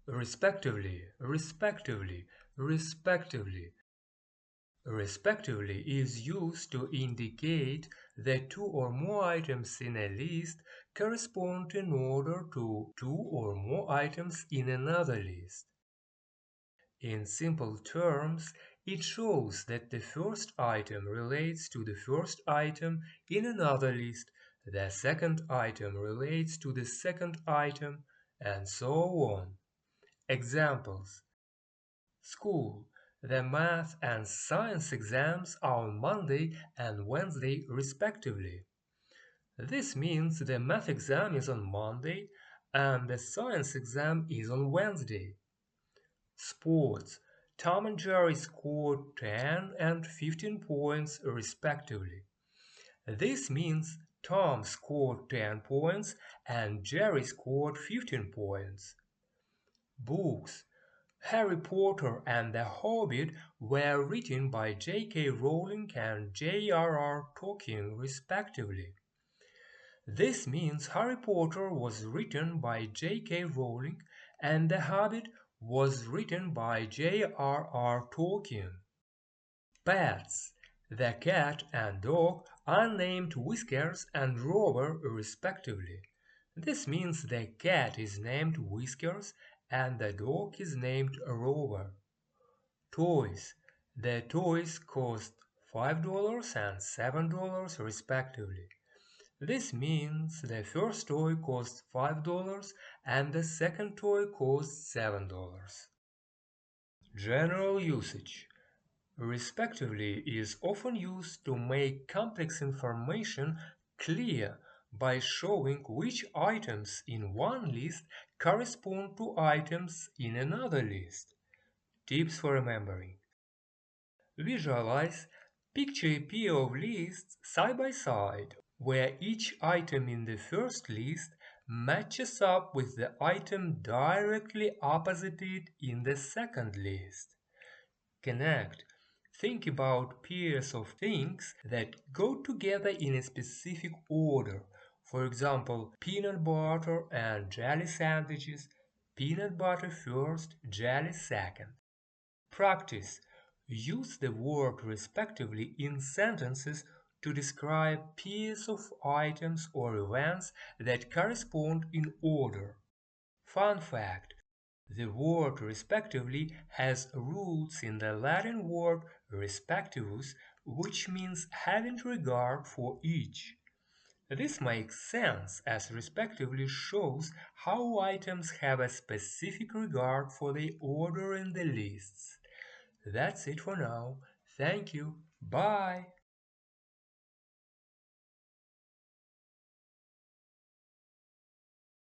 respectively, respectively, respectively. Respectively is used to indicate that two or more items in a list correspond in order to two or more items in another list. In simple terms, it shows that the first item relates to the first item in another list, the second item relates to the second item, and so on. Examples: School. The math and science exams are on Monday and Wednesday respectively. This means the math exam is on Monday and the science exam is on Wednesday. Sports. Tom and Jerry scored 10 and 15 points respectively. This means Tom scored 10 points and Jerry scored 15 points. Books. Harry Potter and the Hobbit were written by J.K. Rowling and J.R.R. Tolkien respectively. This means Harry Potter was written by J.K. Rowling and The Hobbit was written by J.R.R. Tolkien. Pets. The cat and dog are named Whiskers and Rover respectively. This means the cat is named Whiskers and the dog is named Rover. Toys. The toys cost $5 and $7 respectively. This means the first toy cost $5 and the second toy cost $7. General usage. Respectively is often used to make complex information clear by showing which items in one list correspond to items in another list. Tips for remembering. Visualize, picture a pair of lists side by side, where each item in the first list matches up with the item directly opposite it in the second list. Connect. Think about pairs of things that go together in a specific order. For example, peanut butter and jelly sandwiches. Peanut butter first, jelly second. Practice. Use the word respectively in sentences to describe pairs of items or events that correspond in order. Fun fact: the word respectively has roots in the Latin word respectivus, which means having regard for each. This makes sense as respectively shows how items have a specific regard for the order in the lists. That's it for now. Thank you. Bye.